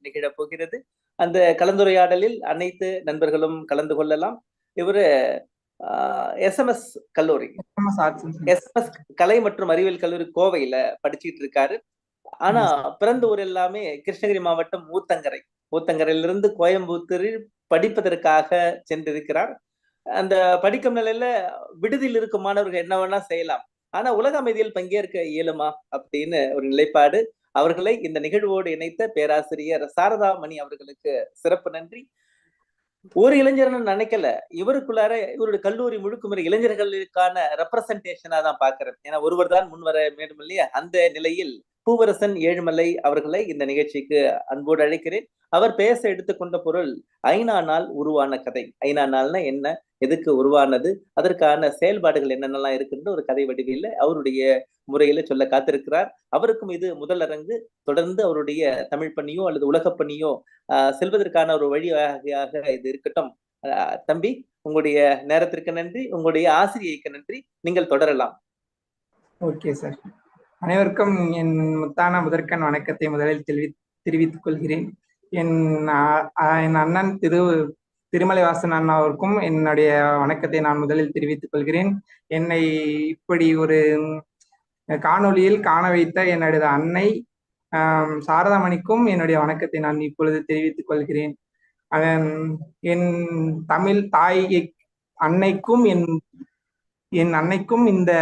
நிகழப் போகிறது. அந்த கலந்துரையாடலில் அனைத்து நண்பர்களும் கலந்து கொள்ளலாம். இவரு எஸ்எம்எஸ் கல்லூரி, எஸ்எம்எஸ் கலை மற்றும் அறிவியல் கல்லூரி கோவையில படிச்சுட்டு இருக்காரு. ஆனா பிறந்த ஊர் எல்லாமே கிருஷ்ணகிரி மாவட்டம் ஊத்தங்கரை. ஊத்தங்கரையிலிருந்து கோயம்புத்தூரில் படிப்பதற்காக சென்றிருக்கிறார். அந்த படிக்கும் நிலையில விடுதியில் இருக்கும் மாணவர்கள் என்ன வேணா செய்யலாம், ஆனா உலக அமைதியில் பங்கேற்க இயலுமா அப்படின்னு ஒரு நிலைப்பாடு. அவர்களை இந்த நிகழ்வோடு இணைத்த பேராசிரியர் சாரதா மணி அவர்களுக்கு சிறப்பு நன்றி. ஒரு இளைஞர்னு நினைக்கல, இவருக்குள்ளார இவருடைய கல்லூரி முழுக்குமுறை இளைஞர்களுக்கான ரெப்ரசன்டேஷனா தான் பாக்குறேன். ஏன்னா ஒருவர் தான் முன் வர வேண்டும் இல்லையா? அந்த நிலையில் பூவரசன் ஏழுமலை அவர்களை இந்த நிகழ்ச்சிக்கு அன்போடு அழைக்கிறேன். அவர் பேச எடுத்துக்கொண்ட பொருள் ஐநா நாள் உருவான கதை. ஐநா நாள்னா என்ன, எதுக்கு உருவானது, அதற்கான செயல்பாடுகள் என்னென்னலாம் இருக்குன்னு ஒரு கதை வடிவில் அவருடைய முறையில சொல்ல காத்திருக்கிறார். அவருக்கும் இது முதல் அரங்கு. தொடர்ந்து அவருடைய தமிழ் பணியோ அல்லது உலக பணியோ செல்வதற்கான ஒரு வழியாக இது இருக்கட்டும். தம்பி, உங்களுடைய நேரத்திற்கு நன்றி, உங்களுடைய ஆசிரியைக்கு நன்றி. நீங்கள் தொடரலாம். Okay sir. அனைவருக்கும் என் முத்தான முதற்கண் வணக்கத்தை முதலில் தெரிவித்துக் கொள்கிறேன். என் அண்ணன் திருமலைவாசன் அண்ணாவிற்கும் என்னுடைய வணக்கத்தை நான் முதலில் தெரிவித்துக் கொள்கிறேன். என்னை இப்படி ஒரு காணொளியில் காண வைத்த என்னுடைய அன்னை சாரதாமணிக்கும் என்னுடைய வணக்கத்தை நான் இப்பொழுது தெரிவித்துக் கொள்கிறேன். என் தமிழ் தாய் அன்னைக்கும் என் அன்னைக்கும் இந்த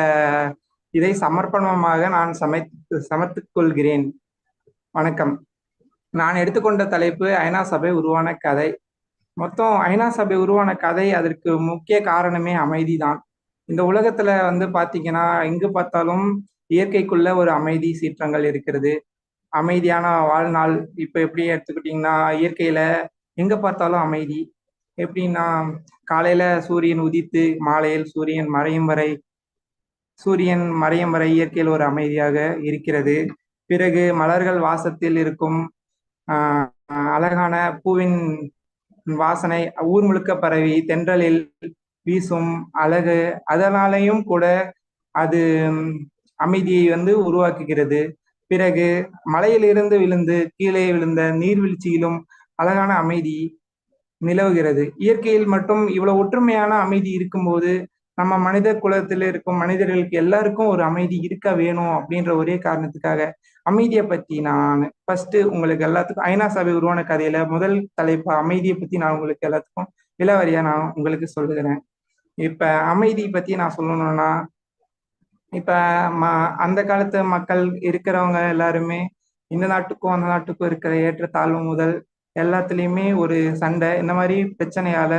இதை சமர்ப்பணமாக நான் சமர்ப்பித்துக் கொள்கிறேன். வணக்கம். நான் எடுத்துக்கொண்ட தலைப்பு ஐநா சபை உருவான கதை. மொத்தம் ஐநா சபை உருவான கதை, அதற்கு முக்கிய காரணமே அமைதி தான். இந்த உலகத்துல பாத்தீங்கன்னா எங்கு பார்த்தாலும் இயற்கைக்குள்ள ஒரு அமைதி சீற்றங்கள் இருக்கிறது. அமைதியான வாழ்நாள். இப்ப எப்படி எடுத்துக்கிட்டீங்கன்னா இயற்கையில எங்க பார்த்தாலும் அமைதி. எப்படின்னா காலையில சூரியன் உதித்து மாலையில் சூரியன் மறையும் வரை இயற்கையில் ஒரு அமைதியாக இருக்கிறது. பிறகு மலர்கள் வாசத்தில் இருக்கும் அழகான பூவின் வாசனை ஊர் முழுக்க பரவி தென்றலில் வீசும் அழகு, அதனாலையும் கூட அது அமைதியை உருவாக்குகிறது. பிறகு மலையிலிருந்து விழுந்து கீழே விழுந்த நீர்வீழ்ச்சியிலும் அழகான அமைதி நிலவுகிறது. இயற்கையில் மட்டும் இவ்வளவு ஒற்றுமையான அமைதி இருக்கும்போது நம்ம மனித குலத்தில் இருக்கும் மனிதர்களுக்கு எல்லாருக்கும் ஒரு அமைதி இருக்க வேணும் அப்படின்ற ஒரே காரணத்துக்காக அமைதியை பத்தி நான் ஃபர்ஸ்ட் உங்களுக்கு எல்லாத்துக்கும் ஐநா சபை உருவான கதையில முதல் தலைப்பு அமைதியை பத்தி நான் உங்களுக்கு எல்லாத்துக்கும் விலாவரியா நான் உங்களுக்கு சொல்லுகிறேன். இப்ப அமைதி பத்தி நான் சொல்லணும்னா, இப்ப அந்த காலத்து மக்கள் இருக்கிறவங்க எல்லாருமே இந்த நாட்டுக்கும் அந்த நாட்டுக்கும் இருக்கிற ஏற்றத்தாழ்வு முதல் எல்லாத்துலயுமே ஒரு சண்டை, இந்த மாதிரி பிரச்சனையால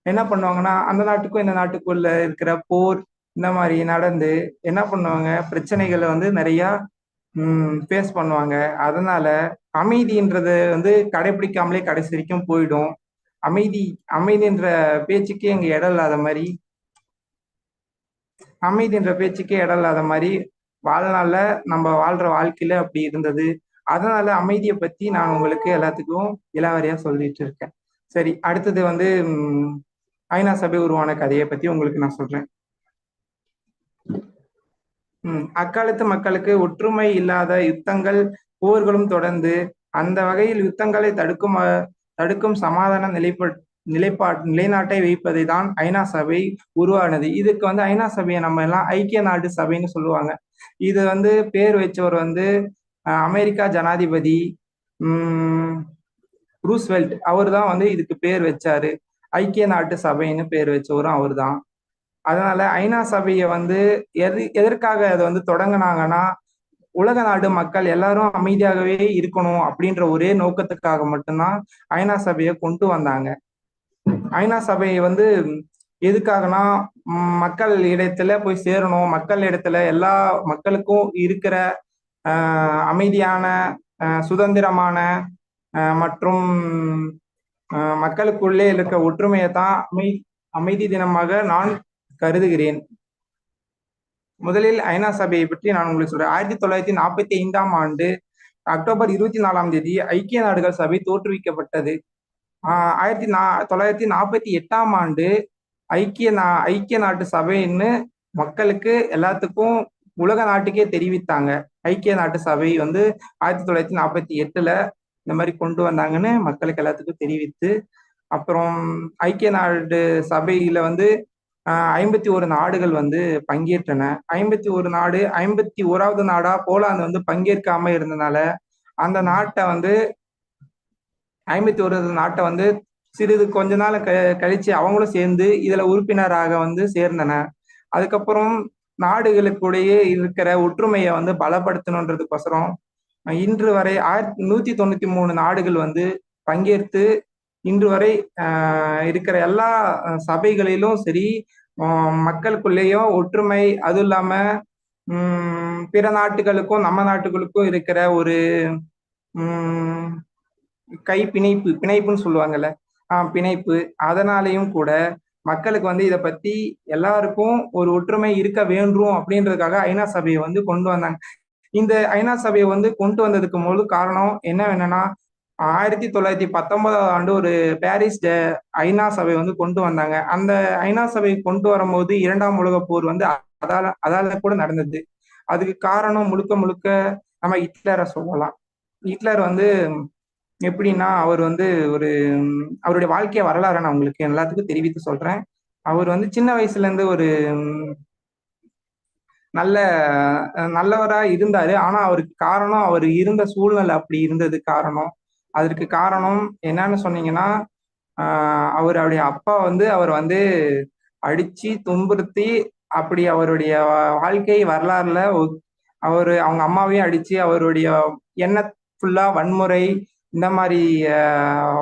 என்ன பண்ணுவாங்கன்னா அந்த நாட்டுக்கும் இந்த நாட்டுக்குள்ள இருக்கிற போர் இந்த மாதிரி நடந்து என்ன பண்ணுவாங்க, பிரச்சனைகளை நிறைய ஃபேஸ் பண்ணுவாங்க. அதனால அமைதின்றது கடைபிடிக்காமலே கடைசி வரைக்கும் போயிடும். அமைதின்ற பேச்சுக்கே இங்க இடம் இல்லாத மாதிரி வாழ்நாள்ல நம்ம வாழ்ற வாழ்க்கையில அப்படி இருந்தது. அதனால அமைதியை பத்தி நான் உங்களுக்கு எல்லாத்துக்கும் இலாவரியா சொல்லிட்டு இருக்கேன். சரி, அடுத்தது ஐநா சபை உருவான கதையை பத்தி உங்களுக்கு நான் சொல்றேன். அக்காலத்து மக்களுக்கு ஒற்றுமை இல்லாத யுத்தங்கள் போர்களும் தொடர்ந்து அந்த வகையில் யுத்தங்களை தடுக்கும் சமாதான நிலைநாட்டை வைப்பதை தான் ஐநா சபை உருவானது. இதுக்கு ஐநா சபையை நம்ம எல்லாம் ஐக்கிய நாடு சபைன்னு சொல்லுவாங்க. இது பேர் வச்சவர் அமெரிக்கா ஜனாதிபதி ரூஸ்வெல்ட். அவர் தான் இதுக்கு பேர் வச்சாரு. ஐக்கிய நாட்டு சபைன்னு பேர் வச்சவரும் அவர் தான். அதனால ஐநா சபையை எதற்காக அதை தொடங்கினாங்கன்னா, உலக நாடு மக்கள் எல்லாரும் அமைதியாகவே இருக்கணும் அப்படின்ற ஒரே நோக்கத்துக்காக மட்டும்தான் ஐநா சபையை கொண்டு வந்தாங்க. ஐநா சபையை எதுக்காகனா மக்கள் இடத்துல போய் சேரணும், மக்கள் இடத்துல எல்லா மக்களுக்கும் இருக்கிற அமைதியான சுதந்திரமான மற்றும் மக்களுக்குள்ளே இருக்க ஒற்றுமையை தான் அமைதி தினமாக நான் கருதுகிறேன். முதலில் ஐநா சபையை பற்றி நான் உங்களுக்கு சொல்றேன். 1945ஆம் ஆண்டு அக்டோபர் 24 ஐக்கிய நாடுகள் சபை தோற்றுவிக்கப்பட்டது. 1948ஆம் ஆண்டு ஐக்கிய நாட்டு சபைன்னு மக்களுக்கு எல்லாத்துக்கும் உலக நாட்டுக்கே தெரிவித்தாங்க. ஐக்கிய நாட்டு சபை 1948 இந்த மாதிரி கொண்டு வந்தாங்கன்னு மக்களுக்கு எல்லாத்துக்கும் தெரிவித்து, அப்புறம் ஐக்கிய நாடு சபையில வந்து 51 நாடுகள் வந்து பங்கேற்றன. 51 நாடு 51வது நாடா போலாந்து வந்து பங்கேற்காம இருந்தனால அந்த நாட்டை வந்து 51 நாட்டை வந்து சிறிது கொஞ்ச நாள் கழிச்சு அவங்களும் சேர்ந்து இதுல உறுப்பினராக வந்து சேர்ந்தன. அதுக்கப்புறம் நாடுகளுக்குடைய இருக்கிற ஒற்றுமையை வந்து பலப்படுத்தணுன்றதுக்கோசரம் இன்று வரை 193 நாடுகள் வந்து பங்கேற்று இன்று வரை இருக்கிற எல்லா சபைகளிலும் சரி, மக்களுக்குள்ளேயும் ஒற்றுமை, அதுவும் இல்லாம பிற நாட்டுகளுக்கும் நம்ம நாட்டுகளுக்கும் இருக்கிற ஒரு பிணைப்புன்னு சொல்லுவாங்கல்ல, பிணைப்பு, அதனாலையும் கூட மக்களுக்கு வந்து இதை பத்தி எல்லாருக்கும் ஒரு ஒற்றுமை இருக்க வேண்டும் அப்படின்றதுக்காக ஐநா சபையை வந்து கொண்டு வந்தாங்க. இந்த ஐநா சபையை வந்து கொண்டு வந்ததுக்கு முழு காரணம் என்னன்னா 1919 ஆண்டு ஒரு பாரிஸ் ஐநா சபை வந்து கொண்டு வந்தாங்க. அந்த ஐநா சபை கொண்டு வரும்போது 2ஆம் உலகப் போர் வந்து அதால கூட நடந்தது. அதுக்கு காரணம் முழுக்க முழுக்க நம்ம ஹிட்லரை சொல்லலாம். ஹிட்லர் வந்து எப்படின்னா, அவர் வந்து அவருடைய வாழ்க்கை வரலாறு நான் உங்களுக்கு எல்லாத்துக்கும் தெரிவித்து சொல்றேன். அவர் வந்து சின்ன வயசுல இருந்து ஒரு நல்லவரா இருந்தாரு. ஆனா அவருக்கு காரணம் அவர் இருந்த சூழ்நிலை அப்படி இருந்தது காரணம். அதற்கு காரணம் என்னன்னு சொன்னீங்கன்னா, அவருடைய அப்பா வந்து அவர் வந்து அடிச்சு துன்புறுத்தி அப்படி அவருடைய வாழ்க்கை வரலாறுல அவங்க அம்மாவையும் அடிச்சு அவருடைய எண்ண ஃபுல்லா வன்முறை, இந்த மாதிரி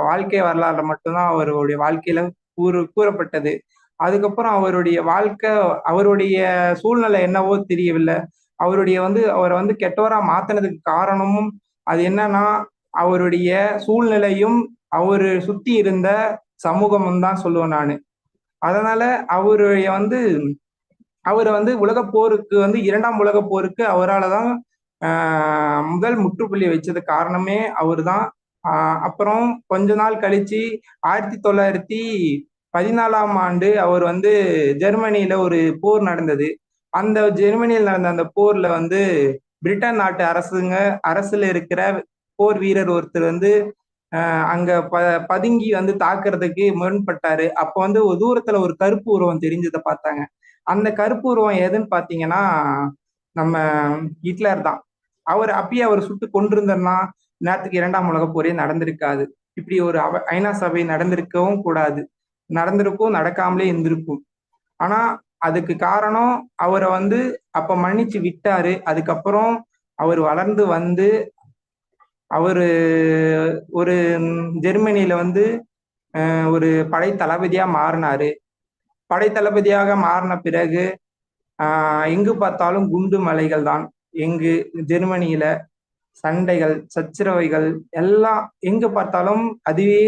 வாழ்க்கை வரலாறுல மட்டும்தான் அவருடைய வாழ்க்கையில கூறப்பட்டது. அதுக்கப்புறம் அவருடைய சூழ்நிலை என்னவோ தெரியவில்லை. அவரை வந்து கெட்டவரா மாத்தினதுக்கு காரணமும் அது என்னன்னா, அவருடைய சூழ்நிலையும் அவரு சுத்தி இருந்த சமூகமும் தான் சொல்லுவேன் நானு. அதனால அவரை வந்து உலகப் போருக்கு வந்து 2ஆம் உலகப் போருக்கு அவரால் தான் முதல் முற்றுப்புள்ளி வச்சது காரணமே அவரு தான். அப்புறம் கொஞ்ச நாள் கழிச்சு 1914ஆம் ஆண்டு அவர் வந்து ஜெர்மனியில ஒரு போர் நடந்தது. அந்த ஜெர்மனியில் நடந்த அந்த போர்ல வந்து பிரிட்டன் நாட்டு அரசுல இருக்கிற போர் வீரர் ஒருத்தர் வந்து அங்க பதுங்கி வந்து தாக்குறதுக்கு முரண்பட்டாரு. அப்ப வந்து ஒரு தூரத்துல ஒரு கருப்பு உருவம் தெரிஞ்சதை பார்த்தாங்க. அந்த கருப்பு உருவம் எதுன்னு பாத்தீங்கன்னா நம்ம ஹிட்லர் தான். அப்பயே அவர் சுட்டு கொண்டிருந்தா நேரத்துக்கு 2ஆம் உலக போரே நடந்திருக்காது. இப்படி ஒரு ஐநா சபை நடந்திருக்கவும் கூடாது. நடந்திருக்கும், நடக்காமலே இருந்திருக்கும். ஆனா அதுக்கு காரணம் அவரை வந்து அப்ப மன்னிச்சு விட்டாரு. அதுக்கப்புறம் அவர் வளர்ந்து வந்து அவரு ஒரு ஜெர்மனியில வந்து ஒரு படை தளபதியா மாறினாரு. படை தளபதியாக மாறின பிறகு எங்கு பார்த்தாலும் குண்டு மலைகள் தான். ஜெர்மனியில சண்டைகள், சச்சரவைகள் எல்லாம் எங்க பார்த்தாலும் அதுவே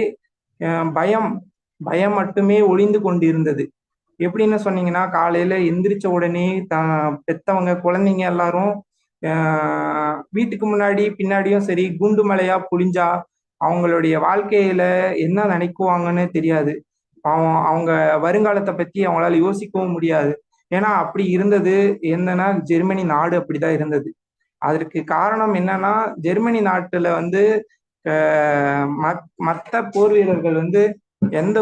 பயம் மட்டுமே ஒளிந்து கொண்டிருந்தது. எப்படின்னு சொன்னீங்கன்னா, காலையில எந்திரிச்ச உடனே பெத்தவங்க, குழந்தைங்க எல்லாரும் வீட்டுக்கு முன்னாடி பின்னாடியும் சரி குண்டு மலையா புழிஞ்சா அவங்களுடைய வாழ்க்கையில என்ன நினைக்குவாங்கன்னு தெரியாது. அவங்க வருங்காலத்தை பத்தி அவங்களால யோசிக்கவும் முடியாது. ஏன்னா அப்படி இருந்தது. என்னன்னா ஜெர்மனி நாடு அப்படிதான் இருந்தது. அதற்கு காரணம் என்னன்னா, ஜெர்மனி நாட்டுல வந்து மற்ற போர் வீரர்கள் வந்து எந்த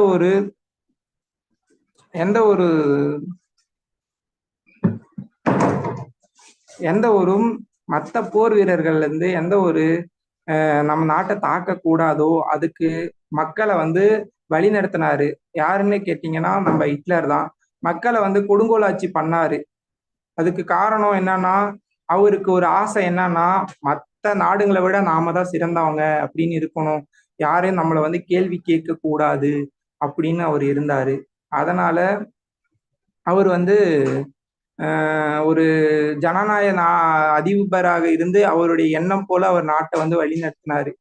ஒரு மற்ற போர் வீரர்கள் இருந்து நம்ம நாட்டை தாக்க கூடாதோ அதுக்கு மக்களை வந்து வழி நடத்தினாரு. யாருன்னு கேட்டீங்கன்னா நம்ம ஹிட்லர் தான். மக்களை வந்து கொடுங்கோலாட்சி பண்ணாரு. அதுக்கு காரணம் என்னன்னா, அவருக்கு ஒரு ஆசை என்னன்னா, மற்ற நாடுகளை விட நாம தான் சிறந்தவங்க அப்படின்னு இருக்கணும், யாரையும் நம்மளை வந்து கேள்வி கேட்க கூடாது அப்படின்னு அவர் இருந்தாரு. அதனால அவர் வந்து ஒரு ஜனநாயக அதிபராக இருந்து அவருடைய எண்ணம் போல அவர் நாட்டை வந்து வழி நடத்தினாரு.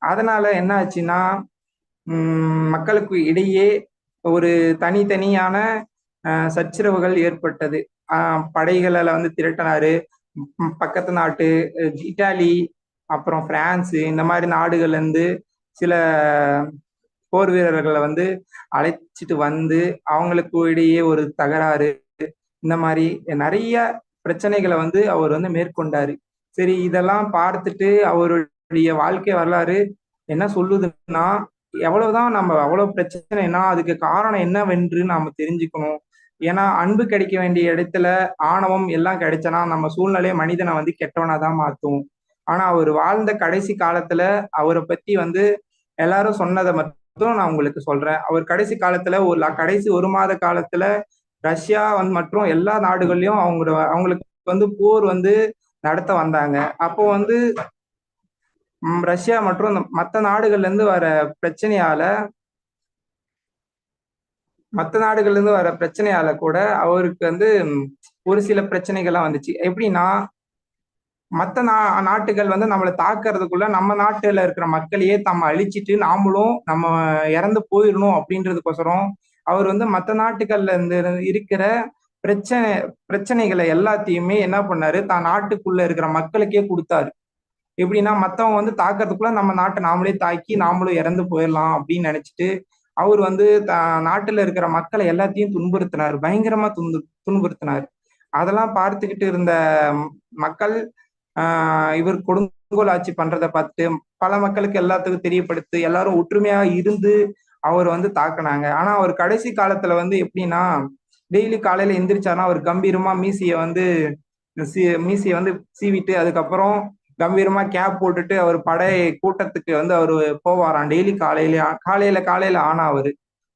அதனால என்ன ஆச்சுன்னா, மக்களுக்கு இடையே ஒரு தனித்தனியான சச்சரவுகள் ஏற்பட்டது. படைகளை வந்து திரட்டினாரு. பக்கத்து நாட்டு இட்டாலி, அப்புறம் பிரான்ஸ், இந்த மாதிரி நாடுகள்ல இருந்து சில போர் வீரர்களை வந்து அழைச்சிட்டு வந்து அவங்களுக்கு இடையே ஒரு தகராறு, இந்த மாதிரி நிறைய பிரச்சனைகளை வந்து அவர் வந்து மேற்கொண்டாரு. சரி, இதெல்லாம் பார்த்துட்டு அவருடைய வாழ்க்கை வரலாறு என்ன சொல்லுதுன்னா, எவ்வளவுதான் நம்ம அவ்வளவு பிரச்சனைனா அதுக்கு காரணம் என்னவென்று நாம தெரிஞ்சுக்கணும். ஏன்னா அன்பு கிடைக்க வேண்டிய இடத்துல ஆணவம் எல்லாம் கிடைச்சனா நம்ம சூழ்நிலை மனிதனை வந்து கெட்டவனா தான் மாத்தும். ஆனா அவர் வாழ்ந்த கடைசி காலத்துல அவரை பத்தி வந்து எல்லாரும் சொன்னதை மட்டும் நான் உங்களுக்கு சொல்றேன். அவர் கடைசி காலத்துல கடைசி 1 மாத காலத்துல ரஷ்யா வந்து மற்றும் எல்லா நாடுகள்லயும் அவங்களுக்கு வந்து போர் வந்து நடத்த வந்தாங்க. அப்போ வந்து ரஷ்யா மற்றும் மற்ற நாடுகள்ல இருந்து வர பிரச்சனையால கூட அவருக்கு வந்து ஒரு சில பிரச்சனைகள்லாம் வந்துச்சு. எப்படின்னா மற்ற நாட்டுகள் வந்து நம்மளை தாக்குறதுக்குள்ள நம்ம நாட்டுல இருக்கிற மக்களையே நம்ம அழிச்சிட்டு நாமளும் நம்ம இறந்து போயிடணும் அப்படின்றதுக்கோசரம் அவர் வந்து மற்ற நாட்டுகள்ல இருந்து இருக்கிற பிரச்சனைகளை எல்லாத்தையுமே என்ன பண்ணாரு, தான் நாட்டுக்குள்ள இருக்கிற மக்களுக்கே கொடுத்தாரு. எப்படின்னா மத்தவங்க வந்து தாக்குறதுக்குள்ள நம்ம நாட்டை நாமளே தாக்கி நாமளும் இறந்து போயிடலாம் அப்படின்னு நினைச்சிட்டு அவர் வந்து நாட்டுல இருக்கிற மக்களை எல்லாத்தையும் துன்புறுத்தினார், பயங்கரமா துன்புறுத்தினார். அதெல்லாம் பார்த்துக்கிட்டு இருந்த மக்கள் இவர் கொடுங்கோல் ஆட்சி பண்றதை பார்த்து பல மக்களுக்கு எல்லாத்துக்கும் தெரியப்படுத்தி எல்லாரும் ஒற்றுமையா இருந்து அவர் வந்து தாக்குனாங்க. ஆனா அவர் கடைசி காலத்துல வந்து எப்படின்னா டெய்லி காலையில எந்திரிச்சாருன்னா அவர் கம்பீரமா மீசியை வந்து சீவிட்டு அதுக்கப்புறம் கம்பீரமா கேப் போட்டுட்டு அவர் படை கூட்டத்துக்கு வந்து அவரு போவாராம். டெய்லி காலையில ஆனா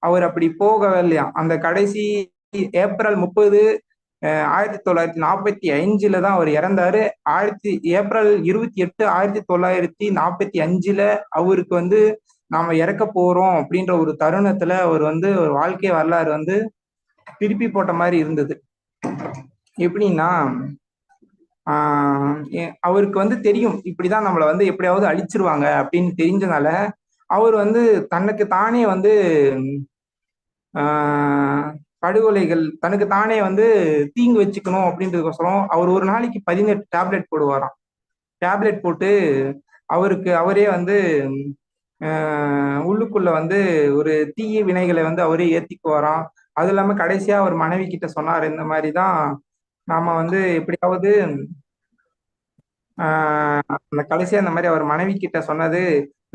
அவர் அப்படி போகவே இல்லையா. அந்த கடைசி ஏப்ரல் 30 1945 தான் அவர் இறந்தாரு. ஏப்ரல் 28 1945 அவருக்கு வந்து நாம இறக்க போறோம் அப்படின்ற ஒரு தருணத்துல அவர் வந்து ஒரு வாழ்க்கை வரலாறு வந்து திருப்பி போட்ட மாதிரி இருந்தது. எப்படின்னா அவருக்கு வந்து தெரியும் இப்படிதான் நம்மளை வந்து எப்படியாவது அழிச்சிருவாங்க அப்படின்னு தெரிஞ்சனால அவர் வந்து தனக்கு தானே வந்து படுகொலைகள் தனக்கு தானே வந்து தீங்கு வச்சுக்கணும் அப்படின்றதுக்கோசரம் அவர் ஒரு நாளைக்கு 18 டேப்லெட் போடுவாராம். டேப்லெட் போட்டு அவரே வந்து உள்ளுக்குள்ள வந்து ஒரு தீய வினைகளை வந்து அவரே ஏத்திக்குவாராம். அது இல்லாம கடைசியா அவர் மனைவி கிட்ட சொன்னார், இந்த மாதிரிதான் நாம வந்து எப்படியாவது அந்த கடைசியா இந்த மாதிரி அவர் மனைவி கிட்ட சொன்னது,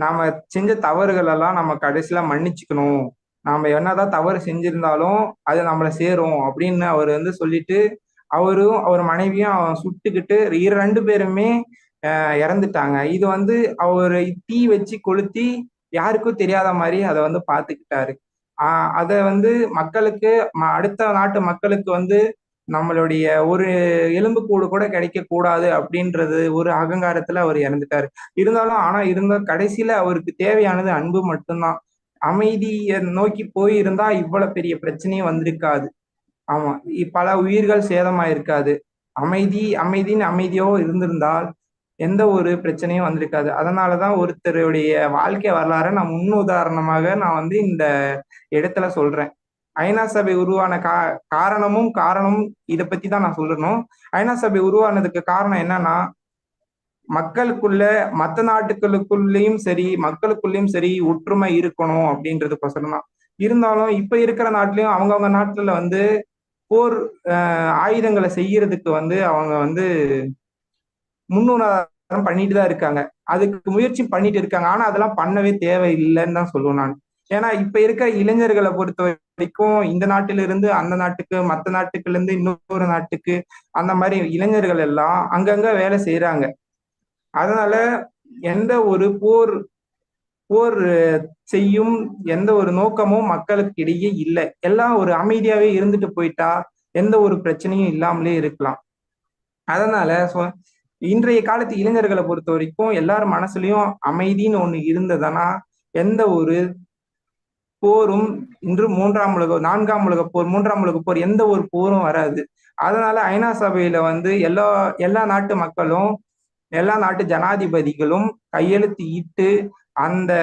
நாம செஞ்ச தவறுகள் எல்லாம் நம்ம கடைசியில மன்னிச்சுக்கணும், நாம என்னதான் தவறு செஞ்சிருந்தாலும் அது நம்மளை சேரும் அப்படின்னு அவர் வந்து சொல்லிட்டு அவரும் அவர் மனைவியும் சுட்டுக்கிட்டு 2 பேருமே இறந்துட்டாங்க. இது வந்து அவர் தீ வச்சு கொளுத்தி யாருக்கும் தெரியாத மாதிரி அதை வந்து பார்த்துக்கிட்டாரு. அதை வந்து மக்களுக்கு அடுத்த நாட்டு மக்களுக்கு வந்து நம்மளுடைய ஒரு எலும்பு கூடு கூட கிடைக்க கூடாது அப்படின்றது ஒரு அகங்காரத்துல அவர் இறந்துட்டாரு. இருந்தாலும் கடைசியில அவருக்கு தேவையானது அன்பு மட்டும்தான். அமைதியை நோக்கி போயிருந்தா இவ்வளவு பெரிய பிரச்சனையும் வந்திருக்காது. ஆமா, பல உயிர்கள் சேதமாயிருக்காது. அமைதியோ இருந்திருந்தால் எந்த ஒரு பிரச்சனையும் வந்திருக்காது. அதனாலதான் ஒருத்தருடைய வாழ்க்கை வரலாறை நான் முன்னுதாரணமாக நான் வந்து இந்த இடத்துல சொல்றேன். ஐநா சபை உருவான காரணமும் இதை பத்தி தான் நான் சொல்லணும். ஐநா சபை உருவானதுக்கு காரணம் என்னன்னா மக்களுக்குள்ள மற்ற நாட்டுகளுக்குள்ளேயும் சரி மக்களுக்குள்ளேயும் சரி ஒற்றுமை இருக்கணும் அப்படின்றதுக்கோசரம் தான். இருந்தாலும் இப்ப இருக்கிற நாட்டிலையும் அவங்கவுங்க நாட்டுல வந்து போர் ஆயுதங்களை செய்யறதுக்கு வந்து அவங்க வந்து முன்னுதாரணம் பண்ணிட்டு தான் இருக்காங்க. அதுக்கு முயற்சி பண்ணிட்டு இருக்காங்க. ஆனா அதெல்லாம் பண்ணவே தேவையில்லைன்னு தான் சொல்லுவேன் நான். ஏன்னா இப்ப இருக்கிற இளைஞர்களை பொறுத்த வரைக்கும் இந்த நாட்டில இருந்து அந்த நாட்டுக்கு, மற்ற நாட்டுக்குள்ள இருந்து இன்னொரு நாட்டுக்கு, அந்த மாதிரி இளைஞர்கள் எல்லாம் அங்கங்க வேலை செய்யறாங்க. அதனால எந்த ஒரு போர் செய்யும் எந்த ஒரு நோக்கமும் மக்களுக்கு இடையே இல்லை. எல்லாம் ஒரு அமைதியாவே இருந்துட்டு போயிட்டா எந்த ஒரு பிரச்சனையும் இல்லாமலே இருக்கலாம். அதனால இன்றைய காலத்து இளைஞர்களை பொறுத்த வரைக்கும் எல்லாரும் மனசுலயும் அமைதின்னு ஒண்ணு இருந்ததுன்னா எந்த ஒரு போரும் இன்று 4ஆம் உலக போர் எந்த ஒரு போரும் வராது. அதனால ஐநா சபையில வந்து எல்லா நாட்டு மக்களும் எல்லா நாட்டு ஜனாதிபதிகளும் கையெழுத்து இட்டு அந்த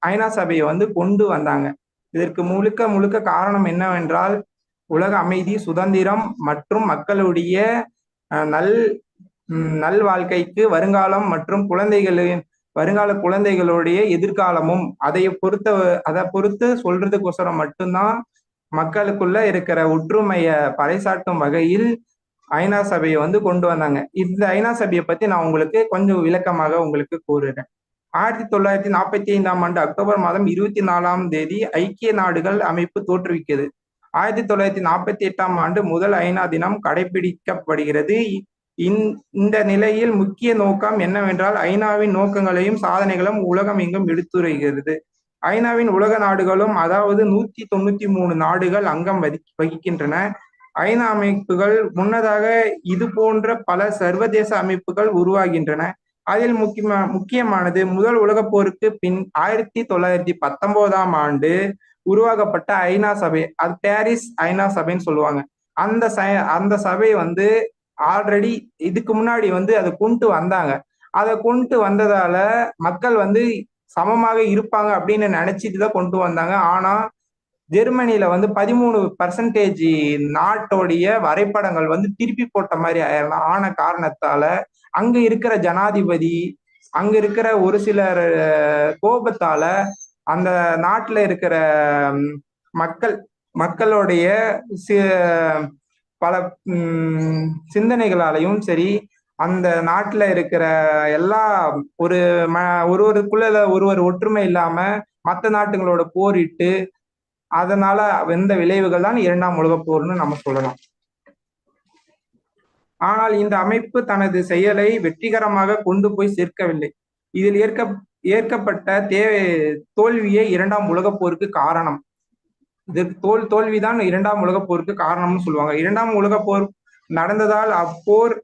ஐநா சபையை வந்து கொண்டு வந்தாங்க. இதற்கு முழுக்க காரணம் என்னவென்றால் உலக அமைதி, சுதந்திரம் மற்றும் மக்களுடைய நல் வாழ்க்கைக்கு வருங்காலம் மற்றும் வருங்கால குழந்தைகளுடைய எதிர்காலமும் அதை பொறுத்து சொல்றதுக்கோசரம் மட்டும்தான் மக்களுக்குள்ள இருக்கிற ஒற்றுமையை பறைசாட்டும் வகையில் ஐநா சபையை வந்து கொண்டு வந்தாங்க. இந்த ஐநா சபையை பத்தி நான் உங்களுக்கு கொஞ்சம் விளக்கமாக உங்களுக்கு கூறுறேன். 1945ஆம் ஆண்டு அக்டோபர் மாதம் 24ஆம் தேதி ஐக்கிய நாடுகள் அமைப்பு தோற்றுவிக்கிறது. 1948ஆம் ஆண்டு முதல் ஐநா தினம் கடைபிடிக்கப்படுகிறது. இந்த நிலையில் முக்கிய நோக்கம் என்னவென்றால் ஐநாவின் நோக்கங்களையும் சாதனைகளும் உலகம் எங்கும் எடுத்துரைகிறது. ஐநாவின் உலக நாடுகளும் அதாவது 193 நாடுகள் அங்கம் வகிக்கின்றன. ஐநா அமைப்புகள் முன்னதாக இது போன்ற பல சர்வதேச அமைப்புகள் உருவாகின்றன. அதில் முக்கியமானது முதல் உலகப் போருக்கு பின் 1919ஆம் ஆண்டு உருவாக்கப்பட்ட ஐநா சபை. அது பாரிஸ் ஐநா சபைன்னு சொல்லுவாங்க. அந்த சபை வந்து ஆல்ரெடி இதுக்கு முன்னாடி வந்து அதை கொண்டு வந்தாங்க. அதை கொண்டு வந்ததால மக்கள் வந்து சமமாக இருப்பாங்க அப்படின்னு நினைச்சிட்டு தான் கொண்டு வந்தாங்க. ஆனா ஜெர்மனியில வந்து 13% நாட்டோடைய வரைபடங்கள் வந்து திருப்பி போட்ட மாதிரி ஆன காரணத்தால அங்க இருக்கிற ஜனாதிபதி, அங்க இருக்கிற ஒரு சிலர் கோபத்தால அந்த நாட்டுல இருக்கிற மக்களுடைய பல சிந்தனைகளாலையும் சரி, அந்த நாட்டுல இருக்கிற எல்லா ஒருவருக்குள்ள ஒருவர் ஒற்றுமை இல்லாம மற்ற நாட்டுகளோட போரிட்டு அதனால வந்த விளைவுகள் தான் 2ஆம் உலகப் போர்னு நம்ம சொல்லலாம். ஆனால் இந்த அமைப்பு தனது செயலை வெற்றிகரமாக கொண்டு போய் சேர்க்கவில்லை. இதில் ஏற்கப்பட்ட தோல்வியே 2ஆம் உலகப் போருக்கு காரணம். தோல்விதான் 2ஆம் உலகப் போருக்கு காரணம்னு சொல்லுவாங்க. 2ஆம் உலகப் போர் நடந்ததால் அப்போர்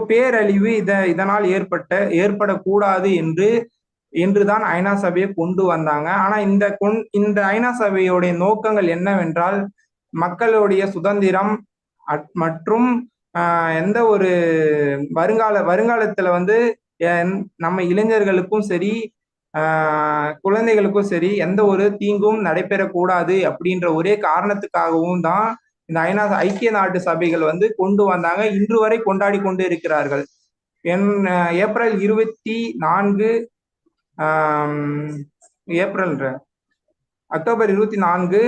பேரழிவு இதனால் ஏற்படக்கூடாது என்றுதான் ஐநா சபையை கொண்டு வந்தாங்க. ஆனா இந்த ஐநா சபையுடைய நோக்கங்கள் என்னவென்றால் மக்களுடைய சுதந்திரம் மற்றும் எந்த ஒரு வருங்காலத்துல வந்து நம்ம இளைஞர்களுக்கும் சரி குழந்தைகளுக்கும் சரி எந்த ஒரு தீங்கும் நடைபெறக்கூடாது அப்படின்ற ஒரே காரணத்துக்காகவும் தான் இந்த ஐக்கிய நாட்டு சபைகள் வந்து கொண்டு வந்தாங்க. இன்று வரை கொண்டாடி கொண்டு இருக்கிறார்கள். ஏப்ரல் 24 அக்டோபர் 24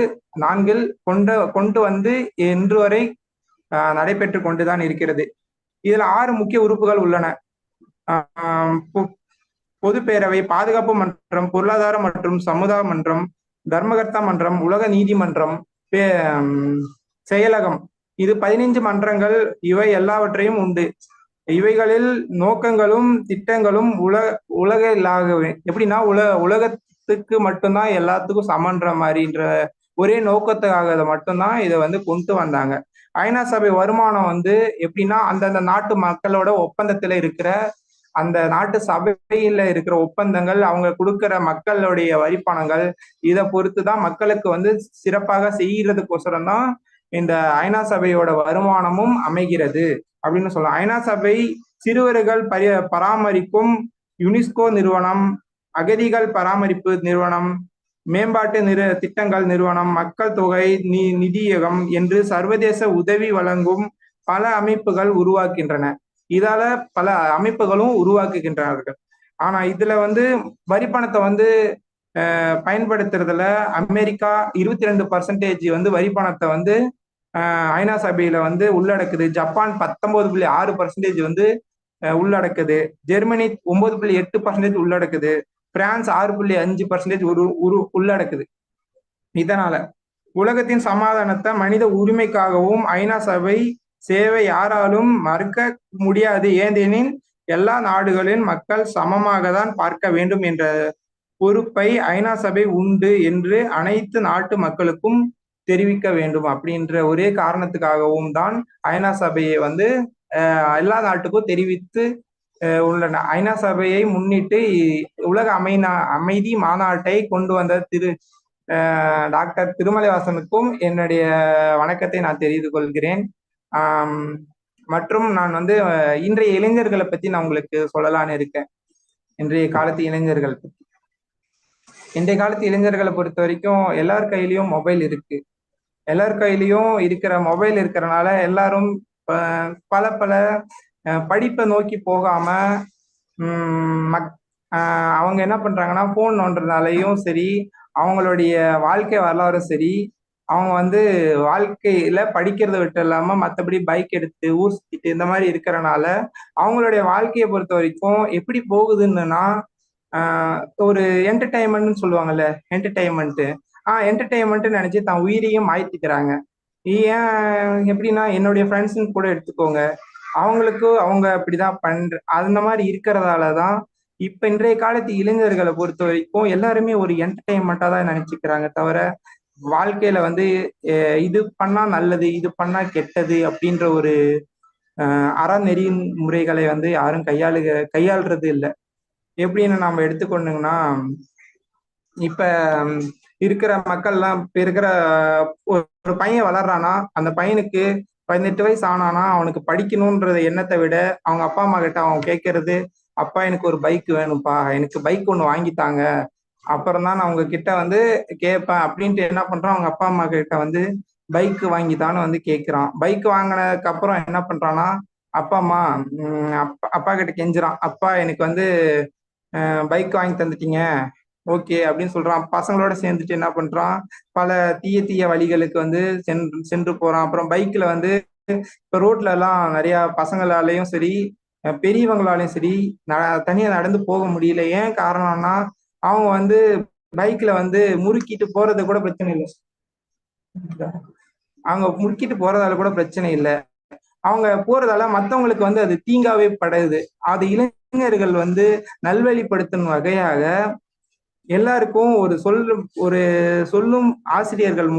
கொண்டு வந்து இன்று வரை நடைபெற்று கொண்டுதான் இருக்கிறது. இதுல 6 முக்கிய உறுப்புகள் உள்ளன. பொது பேரவை, பாதுகாப்பு மன்றம், பொருளாதார மற்றும் சமுதாய மன்றம், தர்மகர்த்தா மன்றம், உலக நீதிமன்றம், செயலகம். இது 15 மன்றங்கள். இவை எல்லாவற்றையும் உண்டு. இவைகளில் நோக்கங்களும் திட்டங்களும் உலகளாகவே எப்படின்னா உலகத்துக்கு மட்டும்தான் எல்லாத்துக்கும் சமன்ற மாதிரின்ற ஒரே நோக்கத்துக்காக மட்டும்தான் இதை வந்து கொண்டு வந்தாங்க. ஐநா சபை வருமானம் வந்து எப்படின்னா அந்தந்த நாட்டு மக்களோட ஒப்பந்தத்துல இருக்கிற அந்த நாட்டு சபையில இருக்கிற ஒப்பந்தங்கள், அவங்க கொடுக்கிற மக்களுடைய வரிப்பணங்கள், இதை பொறுத்து தான் மக்களுக்கு வந்து சிறப்பாக செய்யறதுக்கோசரம் தான் இந்த ஐநா சபையோட வருமானமும் அமைகிறது அப்படின்னு சொல்லலாம். ஐநா சபை சிறுவர்கள் பராமரிக்கும் யுனெஸ்கோ நிறுவனம், அகதிகள் பராமரிப்பு நிறுவனம், மேம்பாட்டு திட்டங்கள் நிறுவனம், மக்கள் தொகை நிதியகம் என்று சர்வதேச உதவி வழங்கும் பல அமைப்புகள் உருவாக்கின்றன. இதால பல அமைப்புகளும் உருவாக்குகின்றார்கள். ஆனா இதுல வந்து வரிப்பணத்தை வந்து பயன்படுத்துறதுல அமெரிக்கா 22% வந்து வரிப்பணத்தை வந்து ஐநா சபையில வந்து உள்ளடக்குது. ஜப்பான் 19.6% வந்து உள்ளடக்குது. ஜெர்மனி 9.8% உள்ளடக்குது. பிரான்ஸ் 6.5% உள்ளடக்குது. இதனால உலகத்தின் சமாதானத்தை மனித உரிமைக்காகவும் ஐநா சபை சேவை யாராலும் மறுக்க முடியாது. ஏனெனில் எல்லா நாடுகளின் மக்கள் சமமாக தான் பார்க்க வேண்டும் என்ற பொறுப்பை ஐநா சபை உண்டு என்று அனைத்து நாட்டு மக்களுக்கும் தெரிவிக்க வேண்டும் அப்படின்ற ஒரே காரணத்துக்காகவும் தான் ஐநா சபையை வந்து எல்லா நாட்டுக்கும் தெரிவித்து உள்ளன. ஐநா சபையை முன்னிட்டு உலக அமைதி மாநாட்டை கொண்டு வந்த டாக்டர் திருமலைவாசனுக்கும் என்னுடைய வணக்கத்தை நான் தெரிந்து கொள்கிறேன். மற்றும் நான் வந்து இன்றைய இளைஞர்களை பத்தி நான் உங்களுக்கு சொல்லலான்னு இருக்கேன். இன்றைய காலத்து இளைஞர்கள் பத்தி. இன்றைய காலத்து இளைஞர்களை பொறுத்த வரைக்கும் எல்லார் கையிலயும் மொபைல் இருக்கு. எல்லார் கையிலயும் இருக்கிற மொபைல் இருக்கிறனால எல்லாரும் பல படிப்பை நோக்கி போகாம அவங்க என்ன பண்றாங்கன்னா போன் நோன்றதுனாலையும் சரி, அவங்களுடைய வாழ்க்கை வரலாறும் சரி, அவங்க வந்து வாழ்க்கையில படிக்கிறத விட்டு இல்லாம மத்தபடி பைக் எடுத்து ஊர் சுத்திட்டு இந்த மாதிரி இருக்கிறனால அவங்களுடைய வாழ்க்கையை பொறுத்த வரைக்கும் எப்படி போகுதுன்னுனா ஒரு என்டர்டைன்மெண்ட்னு சொல்லுவாங்கல்ல, என்டர்டைன்மெண்ட். என்டர்டைன்மெண்ட் நினைச்சு தான் உயிரையும் மாய்த்திக்கிறாங்க. ஏன் எப்படின்னா என்னுடைய ஃப்ரெண்ட்ஸுன்னு கூட எடுத்துக்கோங்க. அவங்களுக்கு அவங்க அப்படிதான் அந்த மாதிரி இருக்கிறதாலதான் இப்ப இன்றைய காலத்து இளைஞர்களை பொறுத்த வரைக்கும் எல்லாருமே ஒரு என்டர்டைன்மெண்டா தான் நினைச்சுக்கிறாங்க தவிர வாழ்க்கையில வந்து இது பண்ணா நல்லது, இது பண்ணா கெட்டது அப்படின்ற ஒரு அறநெறி முறைகளை வந்து யாரும் கையாளுறது இல்லை. எப்படின்னு நாம எடுத்துக்கொண்டோம்னா, இப்ப இருக்கிற மக்கள்லாம் இப்ப இருக்கிற ஒரு பையன் வளர்றானா, அந்த பையனுக்கு 18 வயசு ஆனானா அவனுக்கு படிக்கணும்ன்ற எண்ணத்தை விட அவங்க அப்பா அம்மா கிட்ட அவன் கேட்கறது, அப்பா எனக்கு ஒரு பைக் வேணும்ப்பா, எனக்கு பைக் ஒண்ணு வாங்கித்தாங்க, அப்புறம் தான் நான் உங்க கிட்ட வந்து கேட்பேன் அப்படின்ட்டு என்ன பண்றான், அவங்க அப்பா அம்மா கிட்ட வந்து பைக் வாங்கித்தான்னு வந்து கேட்கிறான். பைக் வாங்கினதுக்கு அப்புறம் என்ன பண்றான்னா, அப்பா அம்மா அப்பா கிட்ட கெஞ்சுறான், அப்பா எனக்கு வந்து பைக் வாங்கி தந்துட்டீங்க ஓகே அப்படின்னு சொல்றான். பசங்களோட சேர்ந்துட்டு என்ன பண்றான், பல தீய தீய வழிகளுக்கு வந்து சென்று போறான். அப்புறம் பைக்ல வந்து இப்ப ரோட்ல எல்லாம் நிறைய பசங்களாலையும் சரி பெரியவங்களாலையும் சரி தனியா நடந்து போக முடியல. ஏன் காரணம்னா அவங்க வந்து பைக்ல வந்து முறுக்கிட்டு போறது கூட பிரச்சனை இல்லை, அவங்க முறுக்கிட்டு போறதால கூட பிரச்சனை இல்லை, அவங்க போறதால மத்தவங்களுக்கு வந்து அது தீங்காவே படுது. அது இளைஞர்கள் வந்து நல்வழிப்படுத்தும் வகையாக எல்லாருக்கும் ஒரு சொல்லும் ஆசிரியர்கள்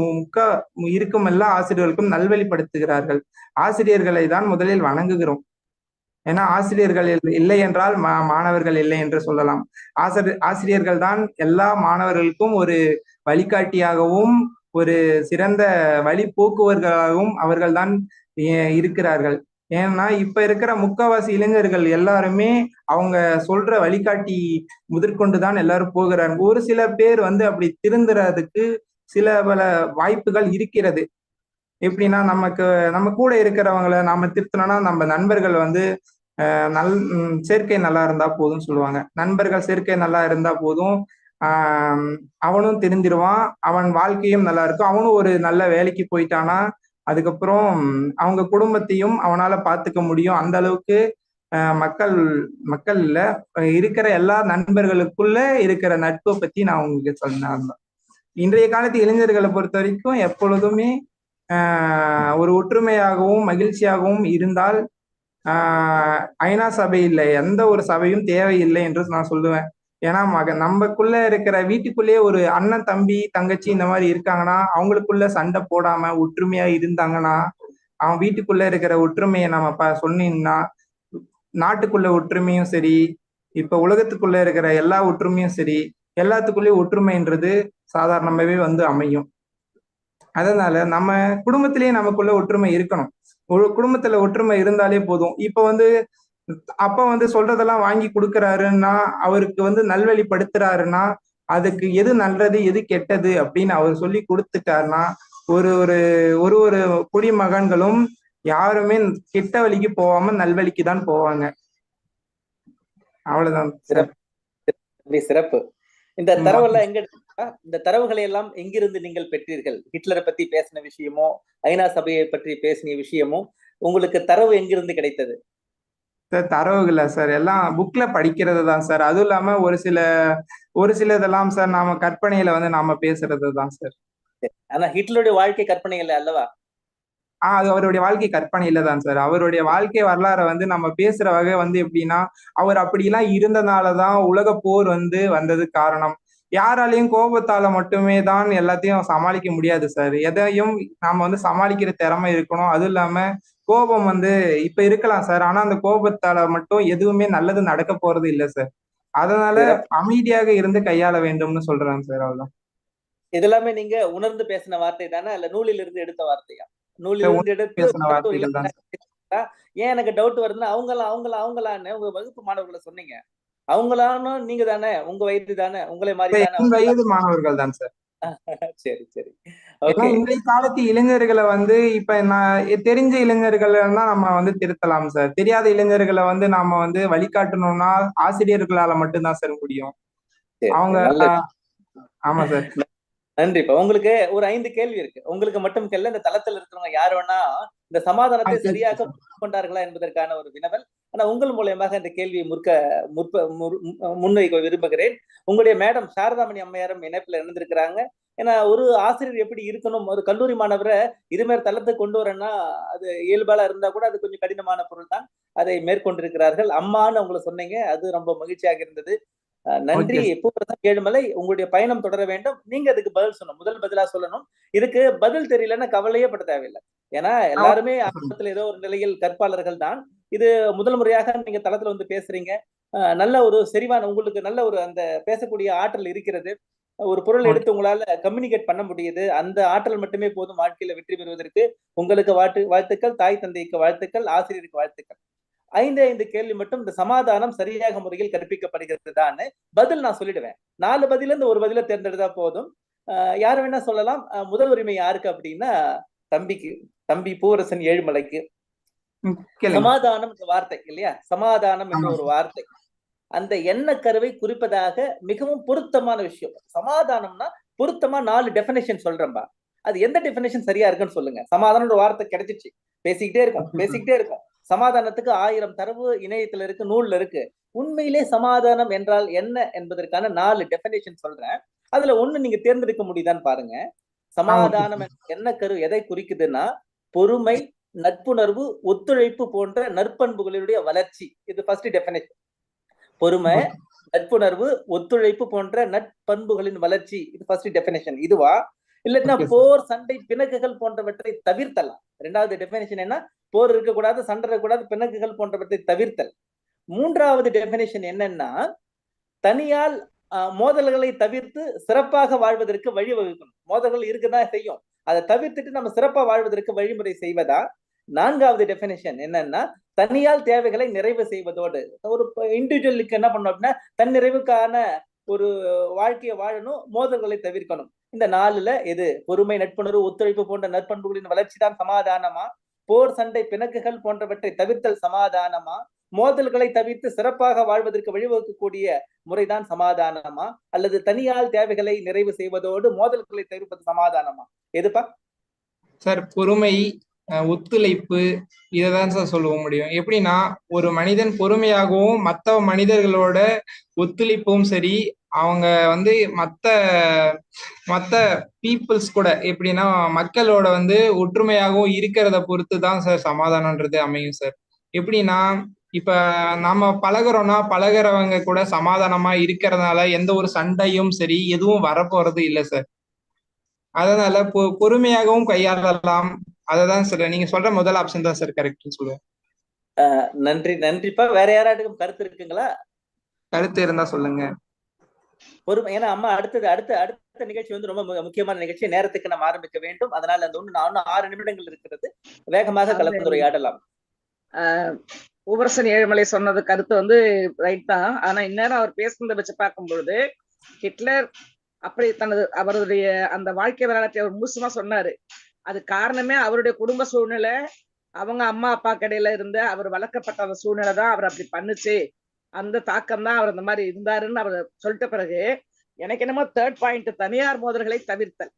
இருக்கும் எல்லா ஆசிரியர்களுக்கும் நல்வழிப்படுத்துகிறார்கள். ஆசிரியர்களை தான் முதலில் வணங்குகிறோம். ஏன்னா ஆசிரியர்கள் இல்லை என்றால் மாணவர்கள் இல்லை என்று சொல்லலாம். ஆசிரியர்கள் தான் எல்லா மாணவர்களுக்கும் ஒரு வழிகாட்டியாகவும் ஒரு சிறந்த வழி போக்குவர்களாகவும் அவர்கள் தான் இருக்கிறார்கள். ஏன்னா இப்ப இருக்கிற முக்காவாசி இளைஞர்கள் எல்லாருமே அவங்க சொல்ற வழிகாட்டி முதற்கொண்டுதான் எல்லாரும் போகிறாங்க. ஒரு சில பேர் வந்து அப்படி திருந்துறதுக்கு சில பல வாய்ப்புகள் இருக்கிறது. எப்படின்னா நம்ம கூட இருக்கிறவங்களை நாம திருத்தணும்னா நம்ம நண்பர்கள் வந்து சேர்க்கை நல்லா இருந்தா போதும் சொல்லுவாங்க. நண்பர்கள் சேர்க்கை நல்லா இருந்தா போதும், அவனும் திருந்திருவான், அவன் வாழ்க்கையும் நல்லா இருக்கும், அவனும் ஒரு நல்ல வேலைக்கு போயிட்டானா அதுக்கப்புறம் அவங்க குடும்பத்தையும் அவனால பாத்துக்க முடியும். அந்த அளவுக்கு மக்கள்ல இருக்கிற எல்லா நண்பர்களுக்குள்ள இருக்கிற நட்பை பத்தி நான் உங்களுக்கு சொன்னேன். இன்றைய காலத்து இளைஞர்களை பொறுத்த வரைக்கும் எப்பொழுதுமே ஒரு ஒற்றுமையாகவும் மகிழ்ச்சியாகவும் இருந்தால் ஐநா சபை இல்லை, எந்த ஒரு சபையும் தேவையில்லை என்று நான் சொல்லுவேன். ஏன்னா நம்மக்குள்ள இருக்கிற வீட்டுக்குள்ளேயே ஒரு அண்ணன் தம்பி தங்கச்சி இந்த மாதிரி இருக்காங்கன்னா அவங்களுக்குள்ள சண்டை போடாம ஒற்றுமையா இருந்தாங்கன்னா, அவன் வீட்டுக்குள்ள இருக்கிற ஒற்றுமையை நம்ம சொன்னீங்கன்னா நாட்டுக்குள்ள ஒற்றுமையும் சரி, இப்ப உலகத்துக்குள்ள இருக்கிற எல்லா ஒற்றுமையும் சரி, எல்லாத்துக்குள்ளேயும் ஒற்றுமைன்றது சாதாரணமாவே வந்து அமையும். அதனால நம்ம குடும்பத்திலேயே நமக்குள்ள ஒற்றுமை இருக்கணும். ஒரு குடும்பத்துல ஒற்றுமை இருந்தாலே போதும். இப்ப வந்து அப்பா வந்து சொல்றதெல்லாம் வாங்கி கொடுக்கறாருன்னா, அவருக்கு வந்து நல்வழிப்படுத்துறாருன்னா அதுக்கு எது நல்லது எது கெட்டது அப்படின்னு அவர் சொல்லி கொடுத்துட்டாருன்னா ஒரு ஒரு ஒரு ஒரு குடிமகன்களும் யாருமே கெட்ட வழிக்கு போகாம நல்வழிக்கு தான் போவாங்க. அவ்வளவுதான். சிறப்பு. இந்த தரவெல்லாம் எங்க, இந்த தரவுகளை எல்லாம் எங்கிருந்து நீங்கள் பெற்றீர்கள்? ஹிட்லரை பத்தி பேசின விஷயமோ ஐநா சபையை பற்றி பேசின விஷயமோ உங்களுக்கு தரவு எங்கிருந்து கிடைத்தது? சார் தரவுகள சார் எல்லாம் புக்ல படிக்கிறது தான் சார். அதுவும் இல்லாம ஒரு சில இதெல்லாம் சார் நாம கற்பனையில வந்து நாம பேசுறது தான் சார். ஆனா ஹிட்லருடைய வாழ்க்கை கற்பனைகள் அல்லவா? அது அவருடைய வாழ்க்கை கற்பனையில தான் சார். அவருடைய வாழ்க்கை வரலாறை வந்து நம்ம பேசுற வகை வந்து எப்படின்னா, அவர் அப்படிலாம் இருந்தனாலதான் உலக போர் வந்து வந்தது காரணம். யாராலையும் கோபத்தால மட்டுமே தான் எல்லாத்தையும் சமாளிக்க முடியாது சார். எதையும் நாம வந்து சமாளிக்கிற திறமை இருக்கணும். அதுவும் இல்லாம கோபம் வந்து இப்ப இருக்கலாம் சார், ஆனா அந்த கோபத்தால மட்டும் எதுவுமே நல்லது நடக்க போறது இல்லை சார். அதனால அமைதியாக இருந்து கையாள வேண்டும்னு சொல்றாங்க சார். அவ்வளவுதான். இதெல்லாமே நீங்க உணர்ந்து பேசின வார்த்தை தானே, இல்ல நூலில் இருந்து எடுத்த வார்த்தையா? நூலில் இருந்து எடுத்து ஏன் எனக்கு டவுட் வருதுன்னா, அவங்களான்னு உங்க வகுப்பு மாணவர்களை சொன்னீங்க. அவங்களான்னு நீங்க தானே, உங்க வயது தானே, உங்களை மாதிரி தானே வயது மாணவர்கள் தான் சார். சரி சரி. இன்றைய காலத்து இளைஞர்களை வந்து இப்ப நான் தெரிஞ்ச இளைஞர்கள் தான் நம்ம வந்து திருத்தலாம் சார். தெரியாத இளைஞர்களை வந்து நாம வந்து வழிகாட்டணும்னா ஆசிரியர்களால மட்டும்தான் சார் முடியும். அவங்க ஆமா சார். நன்றிப்பா. உங்களுக்கு ஒரு 5 கேள்வி இருக்கு. உங்களுக்கு மட்டும் கேள்வி, இந்த தளத்துல இருக்கிறவங்க யார் வேணா இந்த சமாதானத்தை சரியாக கொண்டார்களா என்பதற்கான ஒரு வினவல். ஆனா உங்கள் மூலியமாக இந்த கேள்வியை முன்வைக்க விரும்புகிறேன். உங்களுடைய மேடம் சாரதாமணி அம்மையாரும் இணைப்புல இணைந்திருக்கிறாங்க. ஏன்னா ஒரு ஆசிரியர் எப்படி இருக்கணும், ஒரு கல்லூரி மாணவரை இதுமாரி தளத்துக்கு கொண்டு வரேன்னா அது இயல்பால இருந்தா கூட அது கொஞ்சம் கடினமான பொருள் தான். அதை மேற்கொண்டிருக்கிறார்கள். அம்மான்னு உங்களை சொன்னீங்க, அது ரொம்ப மகிழ்ச்சியாக இருந்தது. நன்றி. பூவரசன் ஏழுமலை, உங்களுடைய பயணம் தொடர வேண்டும். நீங்க அதுக்கு பதில் சொல்லணும். முதல் பதிலா சொல்லணும். இதுக்கு பதில் தெரியலன்னா கவலையே பட தேவையில்லை. ஏன்னா எல்லாருமே ஆரம்பத்துல ஏதோ ஒரு நிலையில் கற்பாளர்கள் தான். இது முதல் முறையாக நீங்க தளத்துல வந்து பேசுறீங்க. நல்ல ஒரு செறிவான, உங்களுக்கு நல்ல ஒரு அந்த பேசக்கூடிய ஆற்றல் இருக்கிறது. ஒரு பொருள் எடுத்து உங்களால கம்யூனிகேட் பண்ண முடியுது. அந்த ஆற்றல் மட்டுமே போதும் வாழ்க்கையில வெற்றி பெறுவதற்கு. உங்களுக்கு வாழ்த்துக்கள், தாய் தந்தைக்கு வாழ்த்துக்கள், ஆசிரியருக்கு வாழ்த்துக்கள். 5 கேள்வி மட்டும் இந்த சமாதானம் சரியாக முறையில் கற்பிக்கப்படுகிறதுதான்னு பதில் நான் சொல்லிடுவேன். 4 பதில இருந்து ஒரு பதில தேர்ந்தெடுத்தா போதும். யார் வேணா சொல்லலாம். முதல் உரிமை யாருக்கு அப்படின்னா தம்பிக்கு, தம்பி பூவரசன் ஏழுமலைக்கு. சமாதானம் என்ற வார்த்தை இல்லையா? சமாதானம் என்ற ஒரு வார்த்தை அந்த எண்ணக்கருவை குறிப்பதாக மிகவும் பொருத்தமான விஷயம். சமாதானம்னா பொருத்தமா 4 டெபினிஷன் சொல்றேன்பா. அது எந்த டெபினிஷன் சரியா இருக்குன்னு சொல்லுங்க. சமாதானம் ஒரு வார்த்தை கிடைச்சிச்சு. பேசிக்கிட்டே இருக்கும். சமாதானத்துக்கு 1000 தரவு இணையத்துல இருக்கு, நூல்ல இருக்கு. உண்மையிலே சமாதானம் என்றால் என்ன என்பதற்கான 4 டெபினிஷன் சொல்றேன். அதுல ஒண்ணு நீங்க தேர்ந்தெடுக்க முடியுதான்னு பாருங்க. சமாதானம் எண்ணக்கரு எதை குறிக்குதுன்னா பொறுமை, நட்புணர்வு, ஒத்துழைப்பு போன்ற நற்பண்புகளுடைய வளர்ச்சி. இது ஃபர்ஸ்ட் டெபினிஷன். பொறுமை, நட்புணர்வு, ஒத்துழைப்பு போன்ற நட்பண்புகளின் வளர்ச்சி. இது ஃபர்ஸ்ட் டெபினிஷன். இதுவா? இல்லைன்னா போர், சண்டை, பிணக்குகள் போன்றவற்றை தவிர்த்தலாம். 2வது டெபினிஷன் என்ன? போர் இருக்கக்கூடாது, சண்டை இருக்கக்கூடாது, பிணக்குகள் போன்றவற்றை தவிர்த்தல். 3வது டெபினிஷன் என்னன்னா தனியால் மோதல்களை தவிர்த்து சிறப்பாக வாழ்வதற்கு வழிவகுக்கணும். மோதல்கள் இருக்குதான் செய்யும், அதை தவிர்த்துட்டு நம்ம சிறப்பா வாழ்வதற்கு வழிமுறை செய்வதா. 4வது டெபினிஷன் என்னன்னா தனியால் தேவைகளை நிறைவு செய்வதோடு ஒரு இண்டிவிஜுவலுக்கு என்ன பண்ணணும் அப்படின்னா தன் நிறைவுக்கான ஒரு வாழ்க்கையை வாழணும், மோதல்களை தவிர்க்கணும். இந்த 4ல எது? பொறுமை, நட்புணர்வு, ஒத்துழைப்பு போன்ற நற்பண்புகளின் வளர்ச்சி தான் சமாதானமா? போர், சண்டை, பிணக்குகள் போன்றவற்றை தவிர்த்தல் சமாதானமா? மோதல்களை தவிர்த்து சிறப்பாக வாழ்வதற்கு வழிவகுக்கக்கூடிய முறைதான் சமாதானமா? அல்லது தனியால் தேவைகளை நிறைவு செய்வதோடு மோதல்களை தவிர்ப்பது சமாதானமா? எதுப்பா சார்? பொறுமை, ஒத்துழைப்பு, இதைதான் சார் சொல்ல முடியும். எப்படின்னா ஒரு மனிதன் பொறுமையாகவும் மற்ற மனிதர்களோட ஒத்துழைப்பும் சரி, அவங்க வந்து மற்ற பீப்புள்ஸ் கூட எப்படின்னா மக்களோட வந்து ஒற்றுமையாகவும் இருக்கிறத பொறுத்து தான் சார் சமாதானம்ன்றது அமையும் சார். எப்படின்னா இப்ப நாம பழகுறோம்னா பழகுறவங்க கூட சமாதானமா இருக்கிறதுனால எந்த ஒரு சண்டையும் சரி எதுவும் வரப்போறது இல்லை சார். அதனால பொறுமையாகவும் கையாளலாம். அததான் சார் நீங்க சொல்ற முதல் ஆப்ஷன் தான் சார் கரெக்ட்னு சொல்லுவேன். நன்றிப்பா. வேற யாராட்டுக்கும் கருத்து இருக்குங்களா? கருத்து இருந்தா சொல்லுங்க. பொறுமை. ஏன்னா அம்மா அடுத்த நிகழ்ச்சி வந்து ரொம்ப முக்கியமான நிகழ்ச்சி. நேரத்துக்கு நம்ம ஆரம்பிக்க வேண்டும். அதனால அந்த ஒண்ணு 6 நிமிடங்கள் இருக்கிறது. வேகமாக கலந்துரையாடலாம். பூவரசன் ஏழுமலை சொன்னது கருத்து வந்து ரைட் தான். ஆனா இந்நேரம் அவர் பேசுனதை வச்சு பார்க்கும்பொழுது ஹிட்லர் அப்படி அவருடைய அந்த வாழ்க்கை வரலாற்றை அவர் முழுசுமா சொன்னாரு. அது காரணமே அவருடைய குடும்ப சூழ்நிலை, அவங்க அம்மா அப்பா கடையில இருந்து அவர் வளர்க்கப்பட்ட அந்த சூழ்நிலை தான் அவர் அப்படி பண்ணுச்சு. அந்த தாக்கம் தான் அவர் இந்த மாதிரி இருந்தாருன்னு அவர் சொல்லிட்ட பிறகு எனக்கு என்னமோ 3rd பாயிண்ட் தனியார் மோதல்களை தவிர்த்தல்.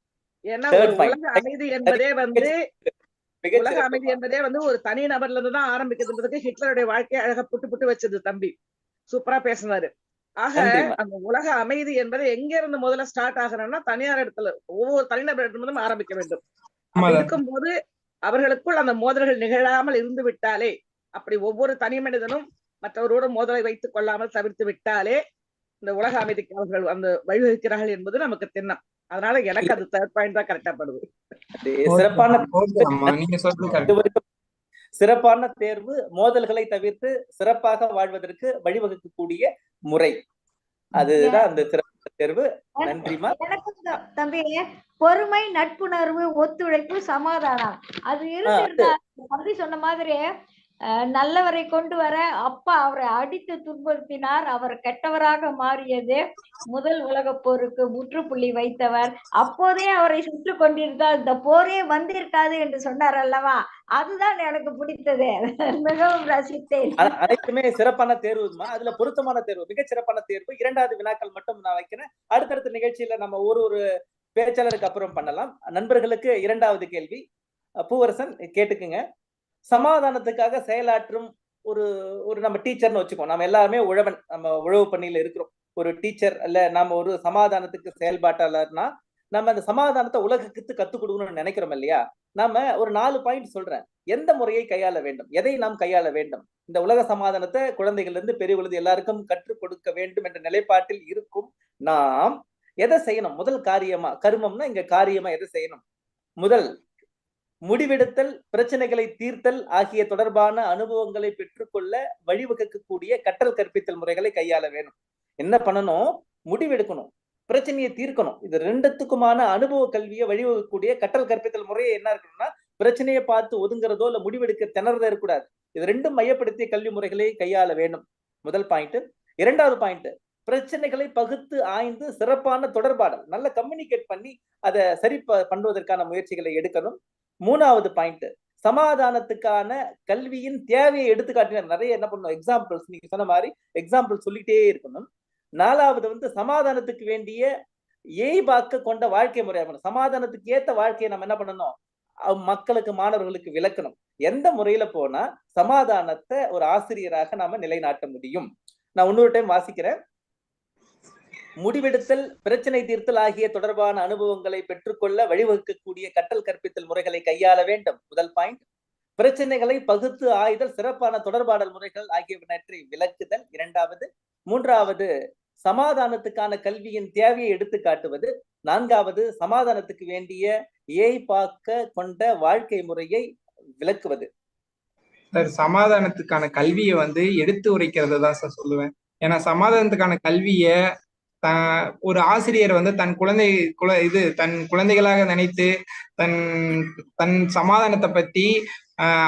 ஏன்னா உலக அமைதி என்பதே வந்து ஒரு தனி நபர்ல இருந்து தான் ஆரம்பிக்கிறதுன்றதுக்கு ஹிட்லருடைய வாழ்க்கையை அழகா புட்டு வச்சது தம்பி. சூப்பரா பேசினாரு. ஆக அந்த உலக அமைதி என்பதை எங்க இருந்து முதல்ல ஸ்டார்ட் ஆகணும்னா தனியார் இடத்துல, ஒவ்வொரு தனிநபர் இடத்துல ஆரம்பிக்க வேண்டும். அப்படி இருக்கும்போது அவர்களுக்குள் அந்த மோதல்கள் நிகழாமல் இருந்து விட்டாலே, அப்படி ஒவ்வொரு தனி மனிதனும் மற்றவரோட மோதலை வைத்துக் கொள்ளாமல் தவிர்த்து விட்டாலே இந்த உலக அமைதிக்கு அவர்கள் அந்த வழிவகுக்கிறார்கள் என்பது நமக்கு திண்ணம். அதனால எனக்கு அது 3rd பாயிண்ட் தான் கரெக்டா படுது. சிறப்பான தேர்வு. மோதல்களை தவிர்த்து சிறப்பாக வாழ்வதற்கு வழிவகுக்கக்கூடிய முறை, அதுதான் அந்த சிறப்பான தேர்வு. நன்றிமா. தம்பி, பொறுமை, நட்புணர்வு, ஒத்துழைப்பு, சமாதானம் அது இருந்து தம்பி சொன்ன மாதிரி நல்லவரை கொண்டு வர அப்பா அவரை அடித்து துன்புறுத்தினார். அவர் கெட்டவராக மாறியது. முதல் உலக போருக்கு முற்றுப்புள்ளி வைத்தவர். அப்போதே அவரை சுட்டு கொண்டிருந்தால் இந்த போரே வந்திருக்காது என்று சொன்னார் அல்லவா? அதுதான் எனக்கு பிடித்தது. மிகவும் ரசித்தேன். அனைத்துமே சிறப்பான தேர்வுமா. அதுல பொருத்தமான தேர்வு, மிகச் சிறப்பான தேர்வு. 2வது வினாக்கள் மட்டும் நான் வைக்கிறேன். அடுத்தடுத்த நிகழ்ச்சியில நம்ம ஒரு பேச்சாளருக்கு அப்புறம் பண்ணலாம். நண்பர்களுக்கு இரண்டாவது கேள்வி. பூவரசன் கேட்டுக்குங்க. சமாதானத்துக்காக செயலாற்றும் ஒரு ஒரு நம்ம டீச்சர்னு வச்சுக்கோ. நம்ம எல்லாருமே உழவன். நம்ம உழவு பணியில இருக்கிறோம். ஒரு டீச்சர் அல்ல நாம ஒரு சமாதானத்துக்கு செயல்பாட்டாளர்னா, நம்ம அந்த சமாதானத்தை உலகுக்கு கத்துக் கொடுக்கணும்னு நினைக்கிறோம் இல்லையா? நாம ஒரு 4 பாயிண்ட் சொல்றேன். எந்த முறையை கையாள வேண்டும்? எதை நாம் கையாள வேண்டும்? இந்த உலக சமாதானத்தை குழந்தைகள்ல இருந்து பெரியவர்கள் எல்லாருக்கும் கற்றுக் கொடுக்க வேண்டும் என்ற நிலைப்பாட்டில் இருக்கும் நாம் எதை செய்யணும்? முதல் காரியமா, கருமம்னா இங்க காரியமா எதை செய்யணும்? முதல் முடிவெடுத்தல், பிரச்சனைகளை தீர்த்தல் ஆகிய தொடர்பான அனுபவங்களை பெற்றுக்கொள்ள வழிவகுக்கக்கூடிய கற்றல் கற்பித்தல் முறைகளை கையாள வேணும். என்ன பண்ணணும்? முடிவெடுக்கணும், பிரச்சனையை தீர்க்கணும். இது ரெண்டுத்துக்குமான அனுபவ கல்வியை வழிவகுக்கக்கூடிய கற்றல் கற்பித்தல் முறையை என்ன இருக்கணும்னா, பிரச்சனையை பார்த்து ஒதுங்குறதோ இல்ல முடிவெடுக்க திணறதோ இருக்கக்கூடாது. இது ரெண்டும் மையப்படுத்திய கல்வி முறைகளை கையாள வேண்டும். முதல் பாயிண்ட். இரண்டாவது பாயிண்ட், பிரச்சனைகளை பகுத்து ஆய்ந்து சிறப்பான தொடர்பாடல், நல்ல கம்யூனிகேட் பண்ணி அதை சரி பண்ணுவதற்கான முயற்சிகளை எடுக்கணும். மூணாவது பாயிண்ட், சமாதானத்துக்கான கல்வியின் தேவையை எடுத்துக்காட்டின நிறைய என்ன பண்ணணும்? எக்ஸாம்பிள்ஸ், நீங்க சொன்ன மாதிரி எக்ஸாம்பிள் சொல்லிட்டே இருக்கணும். நாலாவது சமாதானத்துக்கு வேண்டிய ஏய்பாக்க கொண்ட வாழ்க்கை முறை. சமாதானத்துக்கு ஏத்த வாழ்க்கையை நம்ம என்ன பண்ணணும்? மக்களுக்கு, மாணவர்களுக்கு விளக்கணும். எந்த முறையில போனா சமாதானத்தை ஒரு ஆசிரியராக நாம நிலைநாட்ட முடியும்? நான் இன்னொரு டைம் வாசிக்கிறேன். முடிவெடுத்தல், பிரச்சனை தீர்த்தல் ஆகிய தொடர்பான அனுபவங்களை பெற்றுக்கொள்ள வழிவகுக்கக்கூடிய கற்றல் கற்பித்தல் முறைகளை கையாள வேண்டும். முதல் பாயிண்ட். பிரச்சனைகளை பகுத்து ஆய்தல், சிறப்பான தொடர்பாடல் முறைகள் ஆகியவற்றை விளக்குதல். இரண்டாவது. மூன்றாவது, சமாதானத்துக்கான கல்வியின் தேவையை எடுத்து காட்டுவது. நான்காவது, சமாதானத்துக்கு வேண்டிய ஏய்பாக்க கொண்ட வாழ்க்கை முறையை விளக்குவது. சமாதானத்துக்கான கல்வியை எடுத்து உரைக்கிறத தான் சார் சொல்லுவேன். ஏன்னா சமாதானத்துக்கான கல்விய ஒரு ஆசிரியர் தன் தன் குழந்தைகளாக நினைத்து தன் தன் சமாதானத்தை பத்தி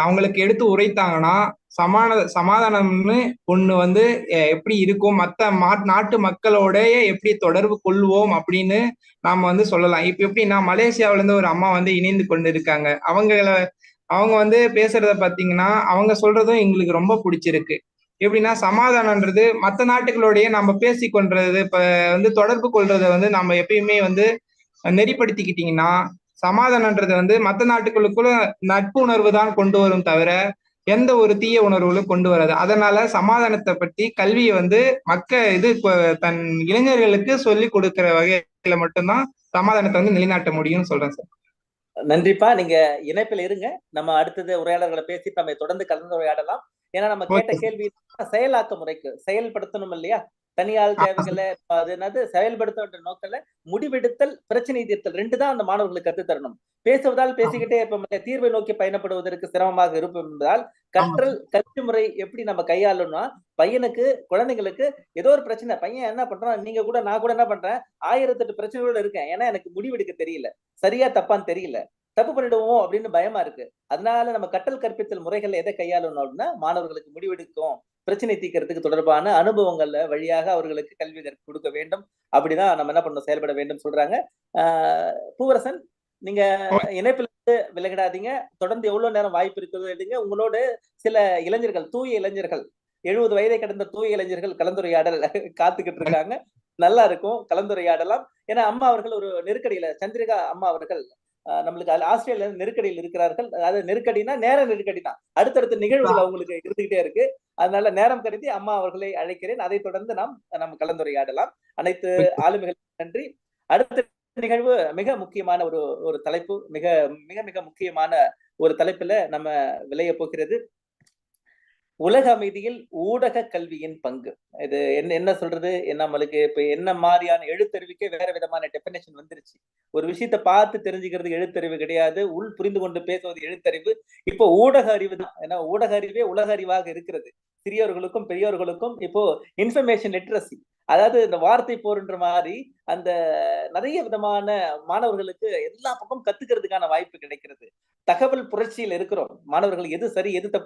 அவங்களுக்கு எடுத்து உரைத்தாங்கன்னா, சமாதானம்னு ஒண்ணு எப்படி இருக்கும், மத்த நாட்டு மக்களோட எப்படி தொடர்பு கொள்வோம் அப்படின்னு நாம சொல்லலாம். இப்ப எப்படின்னா, மலேசியாவில இருந்து ஒரு அம்மா இணைந்து கொண்டு இருக்காங்க. அவங்க பேசுறத பாத்தீங்கன்னா, அவங்க சொல்றதும் எங்களுக்கு ரொம்ப பிடிச்சிருக்கு. எப்படின்னா, சமாதானம்ன்றது மற்ற நாட்டுகளோடய நம்ம பேசி கொள்றது, இப்ப தொடர்பு கொள்றத நம்ம எப்பயுமே நெறிப்படுத்திக்கிட்டீங்கன்னா, சமாதானம்ன்றது மற்ற நாட்டுகளுக்குள்ள நட்பு உணர்வு தான் கொண்டு வரும் தவிர எந்த ஒரு தீய உணர்வுகளும் கொண்டு வராது. அதனால சமாதானத்தை பற்றி கல்வியை தன் இளைஞர்களுக்கு சொல்லி கொடுக்கிற வகையில மட்டும்தான் சமாதானத்தை நிலைநாட்ட முடியும்னு சொல்றேன் சார். நன்றிப்பா. நீங்க இணைப்பில் இருங்க. நம்ம அடுத்தது உரையாடல்களை பேசி நம்ம தொடர்ந்து கலந்துரையாடலாம். ஏன்னா நம்ம கேட்ட கேள்வி செயலாக்க முறைக்கு செயல்படுத்தணும் இல்லையா? தனியால் தேவைகளை அது செயல்படுத்த நோக்கல முடிவெடுத்தல், பிரச்சனை தீர்த்தல் ரெண்டு தான் அந்த மாணவர்களுக்கு கத்து தரணும். பேசுவதால் பேசிக்கிட்டே இப்ப தீர்வை நோக்கி பயணப்படுவதற்கு சிரமமாக இருக்கும் என்பதால் கற்றல் கல்வி முறை எப்படி நம்ம கையாளணும்னா, பையனுக்கு, குழந்தைங்களுக்கு ஏதோ ஒரு பிரச்சனை, பையன் என்ன பண்றான், நீங்க கூட நான் கூட என்ன பண்றேன், 1008 பிரச்சனைகளோட இருக்கேன். ஏன்னா எனக்கு முடிவெடுக்க தெரியல, சரியா தப்பான்னு தெரியல, தப்பு பண்ணிடுவோம் அப்படின்னு பயமா இருக்கு. அதனால நம்ம கற்றல் கற்பித்தல் முறைகள் எதை கையாளணும் அப்படின்னா, மாணவர்களுக்கு முடிவெடுக்கும், பிரச்சனை தீர்க்கிறதுக்கு தொடர்பான அனுபவங்கள்ல வழியாக அவர்களுக்கு கல்வி கொடுக்க வேண்டும். அப்படிதான் நம்ம என்ன பண்ணணும், செயல்பட வேண்டும் சொல்றாங்க. பூவரசன், நீங்க இணைப்பில் இருந்து விலகிடாதீங்க. தொடர்ந்து எவ்வளவு நேரம் வாய்ப்பு இருக்கிறது எடுங்க. உங்களோட சில இளைஞர்கள், தூய இளைஞர்கள், 70 வயதை கடந்த தூய இளைஞர்கள் கலந்துரையாடல் காத்துக்கிட்டு இருக்காங்க. நல்லா இருக்கும், கலந்துரையாடலாம். ஏன்னா அம்மா அவர்கள் ஒரு நெருக்கடியில, சந்திரிகா அம்மா அவர்கள் நம்மளுக்கு ஆஸ்திரேலியா நெருக்கடியில் இருக்கிறார்கள். அதாவது நெருக்கடினா நேர நெருக்கடி தான், அடுத்தடுத்த நிகழ்வுகள் அவங்களுக்கு இருந்துகிட்டே இருக்கு. அதனால நேரம் கருதி அம்மா அவர்களை அழைக்கிறேன். அதை தொடர்ந்து நம்ம கலந்துரையாடலாம். அனைத்து ஆளுமைகளுக்கும் நன்றி. அடுத்த நிகழ்வு மிக முக்கியமான ஒரு தலைப்பு, மிக மிக மிக முக்கியமான ஒரு தலைப்புல நம்ம விளைய போகிறது. உலக அமைதியில் ஊடக கல்வியின் பங்கு. இது என்ன சொல்றது, நம்மளுக்கு இப்ப என்ன மாதிரியான எழுத்தறிவுக்கே வேற விதமான டெபினேஷன் வந்துருச்சு. ஒரு விஷயத்த பார்த்து தெரிஞ்சுக்கிறது எழுத்தறிவு கிடையாது, உள் புரிந்து கொண்டு பேசுவது எழுத்தறிவு. இப்போ ஊடக அறிவு தான். ஏன்னா ஊடக அறிவே உலக அறிவாக இருக்கிறது. சிறியவர்களுக்கும் பெரியவர்களுக்கும் இப்போ இன்ஃபர்மேஷன் லிட்ரஸி, அதாவது இந்த வார்த்தை போர்ன்ற மாதிரி அந்த நிறைய விதமான மாணவர்களுக்கு எல்லா பக்கம் கத்துக்கிறதுக்கான வாய்ப்பு கிடைக்கிறது. தகவல் புரட்சியில் இருக்கிறோம். மாணவர்கள் எது சரி எது தப்பு